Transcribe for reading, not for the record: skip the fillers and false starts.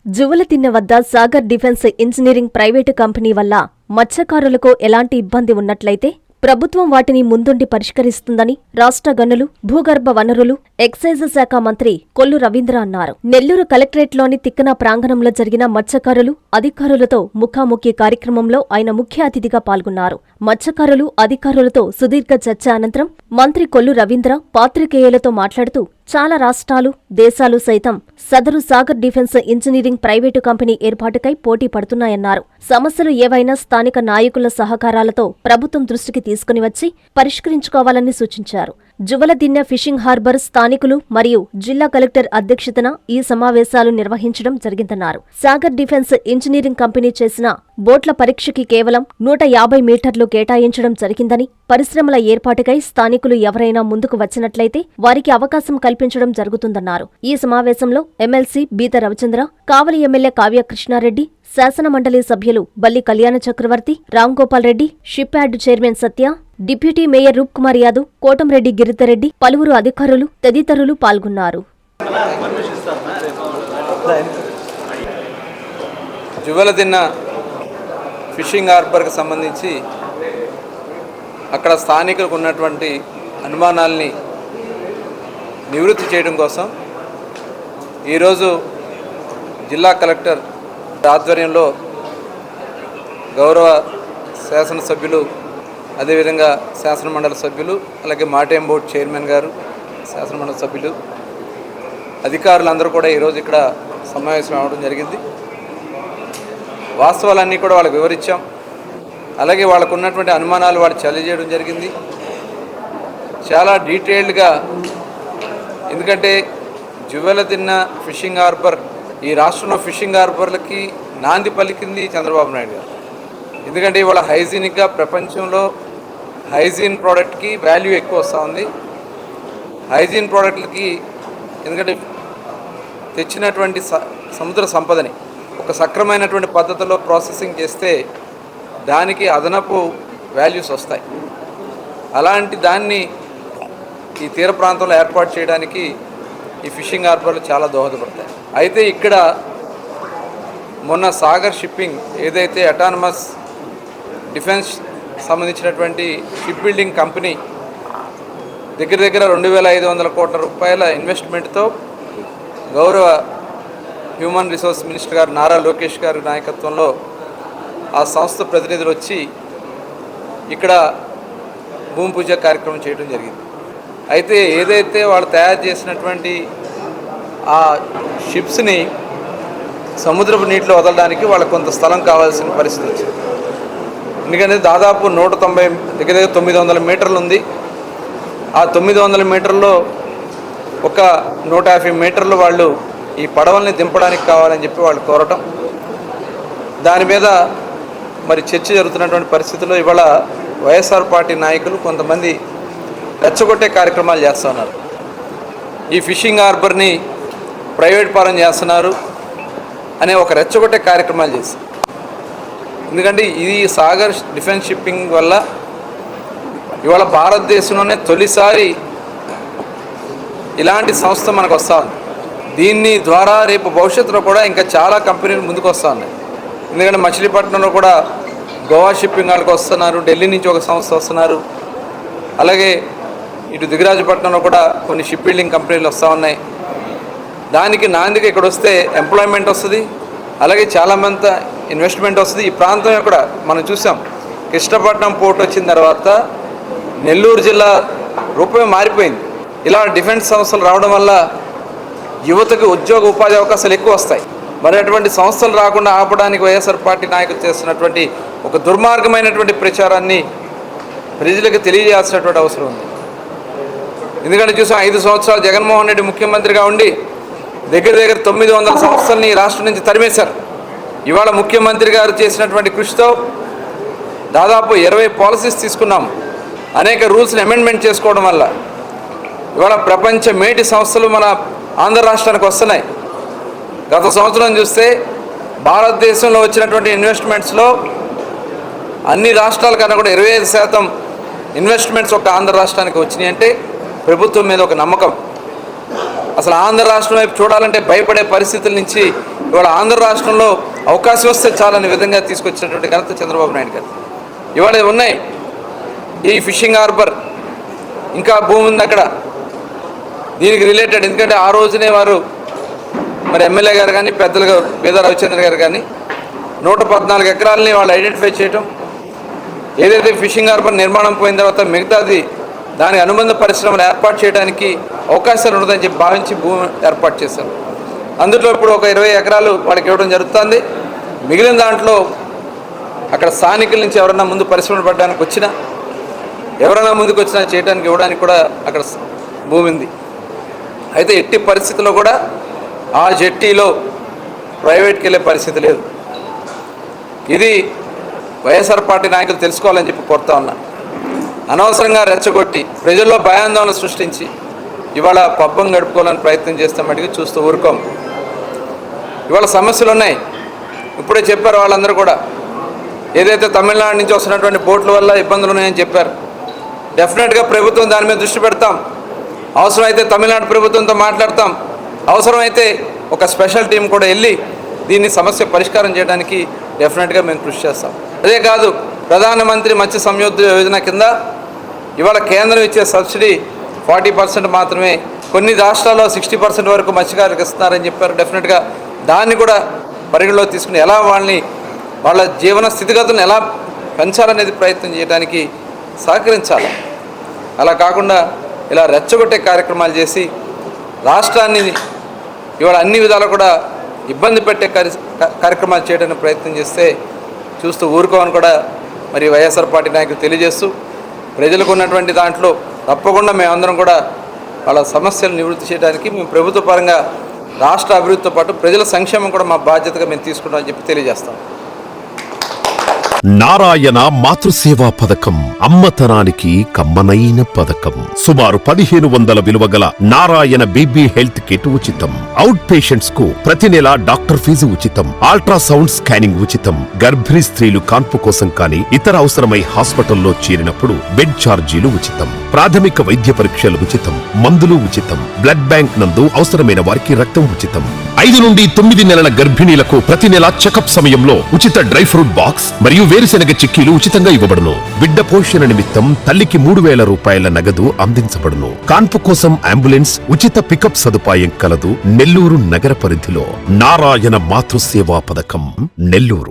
జువలతిన్నె వద్ద Sagar defence engineering private company వల్ల మత్స్యకారులకు ఎలాంటి ఇబ్బంది ఉన్నట్లయితే ప్రభుత్వం వాటిని ముందుండి పరిష్కరిస్తుందని రాష్ట్ర గనులు, భూగర్భ వనరులు, ఎక్సైజ్ శాఖ మంత్రి కొల్లు రవీంద్ర అన్నారు. నెల్లూరు కలెక్టరేట్లోని తిక్కన ప్రాంగణంలో జరిగిన మత్స్యకారులు, అధికారులతో ముఖాముఖి కార్యక్రమంలో ఆయన ముఖ్య అతిథిగా పాల్గొన్నారు. మత్స్యకారులు, అధికారులతో సుదీర్ఘ చర్చ అనంతరం మంత్రి కొల్లు రవీంద్ర పాత్రికేయులతో మాట్లాడుతూ చాలా రాష్ట్రాలు, దేశాలు సైతం సదరు Sagar defence engineering private company ఏర్పాటుకై పోటీ పడుతున్నాయన్నారు. సమస్యలు ఏవైనా స్థానిక నాయకుల సహకారాలతో ప్రభుత్వం దృష్టికి తీసుకుని వచ్చి పరిష్కరించుకోవాలని సూచించారు. జువలదిన్నె ఫిషింగ్ హార్బర్ స్థానికులు మరియు జిల్లా కలెక్టర్ అధ్యక్షతన ఈ సమావేశాలు నిర్వహించడం జరిగిందన్నారు. సాగర్ డిఫెన్స్ ఇంజనీరింగ్ కంపెనీ చేసిన బోట్ల పరీక్షకి కేవలం 150 మీటర్లు కేటాయించడం జరిగిందని, పరిశ్రమల ఏర్పాటుకై స్థానికులు ఎవరైనా ముందుకు వచ్చినట్లయితే వారికి అవకాశం కల్పించడం జరుగుతుందన్నారు. ఈ సమావేశంలో ఎమ్మెల్సీ బీద రవిచంద్ర, కావలి ఎమ్మెల్యే కావ్య కృష్ణారెడ్డి, శాసనమండలి సభ్యులు Balli Kalyana Chakravarthi, Ramgopal Reddy, shipyard chairman Satya, deputy mayor Roop Kumar Yadav, Kotamreddy Giridhareddy, పలువురు అధికారులు తదితరులు పాల్గొన్నారు. జువలదిన్నె ఫిషింగ్ హార్బర్కి సంబంధించి అక్కడ స్థానికులకు ఉన్నటువంటి అనుమానాల్ని నివృత్తి చేయడం కోసం ఈరోజు జిల్లా కలెక్టర్ ఆధ్వర్యంలో గౌరవ శాసనసభ్యులు, అదేవిధంగా శాసనమండలి సభ్యులు, అలాగే మాటేం బోర్డు చైర్మన్ గారు, శాసనమండలి సభ్యులు, అధికారులందరూ కూడా ఈరోజు ఇక్కడ సమావేశం అవ్వడం జరిగింది. వాస్తవాలన్నీ కూడా వాళ్ళకి వివరించాం. అలాగే వాళ్ళకు ఉన్నటువంటి అనుమానాలు వాళ్ళు తెలియజేయడం జరిగింది చాలా డీటెయిల్డ్గా. ఎందుకంటే జువలదిన్నె ఫిషింగ్ హార్బర్ ఈ రాష్ట్రంలో ఫిషింగ్ హార్బర్లకి నాంది పలికింది చంద్రబాబు నాయుడు గారు. ఎందుకంటే ఇవాళ హైజీనిక్గా ప్రపంచంలో హైజీన్ ప్రోడక్ట్కి వాల్యూ ఎక్కువ వస్తూ ఉంది. హైజీన్ ప్రోడక్ట్లకి ఎందుకంటే తెచ్చినటువంటి సముద్ర సంపదని ఒక సక్రమైనటువంటి పద్ధతిలో ప్రాసెసింగ్ చేస్తే దానికి అదనపు వాల్యూస్ వస్తాయి. అలాంటి దాన్ని ఈ తీర ప్రాంతంలో ఏర్పాటు చేయడానికి ఈ ఫిషింగ్ హార్బర్లు చాలా దోహదపడతాయి. అయితే ఇక్కడ మొన్న సాగర్ షిప్పింగ్ ఏదైతే అటానమస్ డిఫెన్స్ సంబంధించినటువంటి షిప్ బిల్డింగ్ కంపెనీ దగ్గర 2,500 కోట్ల రూపాయల ఇన్వెస్ట్మెంట్తో గౌరవ హ్యూమన్ రిసోర్స్ మినిస్టర్ గారు నారా లోకేష్ గారి నాయకత్వంలో ఆ సంస్థ ప్రతినిధులు వచ్చి ఇక్కడ భూమి పూజ కార్యక్రమం చేయడం జరిగింది. అయితే ఏదైతే వాళ్ళు తయారు చేసినటువంటి ఆ షిప్స్ని సముద్రపు నీటిలో వదలడానికి వాళ్ళకు కొంత స్థలం కావాల్సిన పరిస్థితి వచ్చింది. ఎందుకంటే దాదాపు 190 దగ్గర 900 మీటర్లు ఉంది. ఆ 900 మీటర్లో ఒక 150 మీటర్లు వాళ్ళు ఈ పడవల్ని దింపడానికి కావాలని చెప్పి వాళ్ళు కోరటం, దాని మీద మరి చర్చ జరుగుతున్నటువంటి పరిస్థితుల్లో ఇవాళ వైఎస్ఆర్ పార్టీ నాయకులు కొంతమంది రెచ్చగొట్టే కార్యక్రమాలు చేస్తున్నారు. ఈ ఫిషింగ్ హార్బర్ని ప్రైవేట్ పరం చేస్తున్నారు అనే ఒక రెచ్చగొట్టే కార్యక్రమాలు చేస్తారు. ఎందుకంటే ఇది సాగర్ డిఫెన్స్ షిప్పింగ్ వల్ల ఇవాళ భారతదేశంలోనే తొలిసారి ఇలాంటి సంస్థ మనకు వస్తూ ఉంది. దీన్ని ద్వారా రేపు భవిష్యత్తులో కూడా ఇంకా చాలా కంపెనీలు ముందుకు వస్తూ ఉన్నాయి. ఎందుకంటే మచిలీపట్నంలో కూడా గోవా షిప్పింగ్ వాళ్ళకి వస్తున్నారు, ఢిల్లీ నుంచి ఒక సంస్థ వస్తున్నారు, అలాగే ఇటు దిగరాజపట్నంలో కూడా కొన్ని షిప్ బిల్డింగ్ కంపెనీలు వస్తూ ఉన్నాయి. దానికి నాందిగా ఇక్కడ వస్తే ఎంప్లాయ్మెంట్ వస్తుంది, అలాగే చాలామంది ఇన్వెస్ట్మెంట్ వస్తుంది. ఈ ప్రాంతం కూడా మనం చూసాం, కృష్ణపట్నం పోర్ట్ వచ్చిన తర్వాత నెల్లూరు జిల్లా రూపమే మారిపోయింది. ఇలా డిఫెన్స్ సంస్థలు రావడం వల్ల యువతకు ఉద్యోగ ఉపాధి అవకాశాలు ఎక్కువ వస్తాయి. మరి అటువంటి సంస్థలు రాకుండా ఆపడానికి వైఎస్ఆర్ పార్టీ నాయకులు చేస్తున్నటువంటి ఒక దుర్మార్గమైనటువంటి ప్రచారాన్ని ప్రజలకు తెలియజేయాల్సినటువంటి అవసరం ఉంది. ఎందుకంటే చూసాం 5 సంవత్సరాలు జగన్మోహన్ రెడ్డి ముఖ్యమంత్రిగా ఉండి దగ్గర 900 సంస్థల్ని రాష్ట్రం నుంచి తరిమేశారు. ఇవాళ ముఖ్యమంత్రి గారు చేసినటువంటి కృషితో దాదాపు 20 పాలసీస్ తీసుకున్నాం. అనేక రూల్స్ని అమెండ్మెంట్ చేసుకోవడం వల్ల ఇవాళ ప్రపంచ మేటి సంస్థలు మన ఆంధ్ర రాష్ట్రానికి వస్తున్నాయి. గత సంవత్సరం చూస్తే భారతదేశంలో వచ్చినటువంటి ఇన్వెస్ట్మెంట్స్లో అన్ని రాష్ట్రాల కన్నా కూడా 25% ఇన్వెస్ట్మెంట్స్ ఒక ఆంధ్ర రాష్ట్రానికి వచ్చినాయి. అంటే ప్రభుత్వం మీద ఒక నమ్మకం. అసలు ఆంధ్ర రాష్ట్రం వైపు చూడాలంటే భయపడే పరిస్థితుల నుంచి ఇవాళ ఆంధ్ర రాష్ట్రంలో అవకాశం వస్తే చాలని విధంగా తీసుకొచ్చినటువంటి ఘనత చంద్రబాబు నాయుడు గారు. ఇవాళ ఉన్నాయి ఈ ఫిషింగ్ హార్బర్, ఇంకా భూమి ఉంది అక్కడ దీనికి రిలేటెడ్. ఎందుకంటే ఆ రోజునే వారు మరి ఎమ్మెల్యే గారు కానీ పెద్దలుగా పేద రవిచంద్ర గారు కానీ 114 ఎకరాలని వాళ్ళు ఐడెంటిఫై చేయటం, ఏదైతే ఫిషింగ్ హార్బర్ నిర్మాణం పోయిన తర్వాత మిగతాది దానికి అనుబంధ పరిశ్రమలు ఏర్పాటు చేయడానికి అవకాశాలు ఉండదని చెప్పి భావించి భూమి ఏర్పాటు చేశారు. అందులో ఇప్పుడు ఒక 20 ఎకరాలు వాళ్ళకి ఇవ్వడం జరుగుతుంది. మిగిలిన దాంట్లో అక్కడ స్థానికుల నుంచి ఎవరన్నా ముందు పరిశ్రమలు పడడానికి వచ్చినా, ఎవరైనా ముందుకు వచ్చినా చేయడానికి ఇవ్వడానికి కూడా అక్కడ భూమి ఉంది. అయితే ఎట్టి పరిస్థితుల్లో కూడా ఆ జెట్టీలో ప్రైవేట్కి వెళ్ళే పరిస్థితి లేదు. ఇది వైఎస్ఆర్ పార్టీ నాయకులు తెలుసుకోవాలని చెప్పి కోరుతా ఉన్నా. అనవసరంగా రెచ్చగొట్టి ప్రజల్లో భయాందోళన సృష్టించి ఇవాళ పబ్బం గడుపుకోవాలని ప్రయత్నం చేస్తే మటుకు చూస్తూ ఊరుకోం. ఇవాళ సమస్యలు ఉన్నాయి, ఇప్పుడే చెప్పారు వాళ్ళందరూ కూడా. ఏదైతే తమిళనాడు నుంచి వస్తున్నటువంటి బోట్ల వల్ల ఇబ్బందులు ఉన్నాయని చెప్పారు. డెఫినెట్గా ప్రభుత్వం దాని మీద దృష్టి పెడతాం. అవసరమైతే తమిళనాడు ప్రభుత్వంతో మాట్లాడతాం. అవసరమైతే ఒక స్పెషల్ టీం కూడా వెళ్ళి దీన్ని సమస్య పరిష్కారం చేయడానికి డెఫినెట్గా మేము కృషి చేస్తాం. అదే కాదు, ప్రధానమంత్రి మత్స్య సంయోజన యోజన కింద ఇవాళ కేంద్రం ఇచ్చే సబ్సిడీ 40% మాత్రమే, కొన్ని రాష్ట్రాల్లో 60% వరకు మత్స్యకారులకు ఇస్తున్నారని చెప్పారు. డెఫినెట్గా దాన్ని కూడా పరిగణలో తీసుకుని ఎలా వాళ్ళ జీవన స్థితిగతులను ఎలా పెంచాలనేది ప్రయత్నం చేయడానికి సహకరించాలి. అలా కాకుండా ఇలా రెచ్చగొట్టే కార్యక్రమాలు చేసి రాష్ట్రాన్ని ఇవాళ అన్ని విధాలు కూడా ఇబ్బంది పెట్టే కార్యక్రమాలు చేయడానికి ప్రయత్నం చేస్తే చూస్తూ ఊరుకోమని కూడా మరి వైఎస్ఆర్ పార్టీ నాయకులు తెలియజేస్తూ, ప్రజలకు ఉన్నటువంటి దాంట్లో తప్పకుండా మేమందరం కూడా వాళ్ళ సమస్యలు నివృత్తి చేయడానికి మేము ప్రభుత్వ పరంగా రాష్ట్ర అభివృద్ధితో పాటు ప్రజల సంక్షేమం కూడా మా బాధ్యతగా మేము తీసుకుంటామని చెప్పి తెలియజేస్తాం. నారాయణ మాతృసేవా పథకం అమ్మతనానికి కమ్మనైన పథకం. సుమారు 1500 విలువ గల నారాయణ బీబీ హెల్త్ కిట్ ఉచితం. అవుట్ పేషెంట్స్ కు ప్రతి నెల డాక్టర్ ఫీజు ఉచితం. అల్ట్రాసౌండ్ స్కానింగ్ ఉచితం. గర్భిణీ స్త్రీలు కాన్పు కోసం కానీ ఇతర అవసరమై హాస్పిటల్లో చేరినప్పుడు బెడ్ ఛార్జీలు ఉచితం. ప్రాథమిక వైద్య పరీక్షలు ఉచితం. మందులు ఉచితం. బ్లడ్ బ్యాంక్ నందు అవసరమైన వారికి రక్తం ఉచితం. 5 నుండి 9 నెలల గర్భిణీలకు ప్రతి నెల చెకప్ సమయంలో ఉచిత డ్రై ఫ్రూట్ బాక్స్ మరియు వేరుశెనగ చిక్కీలు ఉచితంగా ఇవ్వబడును. బిడ్డ పోషణ నిమిత్తం తల్లికి 3000 రూపాయల నగదు అందించబడును. కాన్పు కోసం అంబులెన్స్ ఉచిత పికప్ సదుపాయం కలదు. నెల్లూరు నగర పరిధిలో నారాయణ మాతృసేవా పథకం, నెల్లూరు.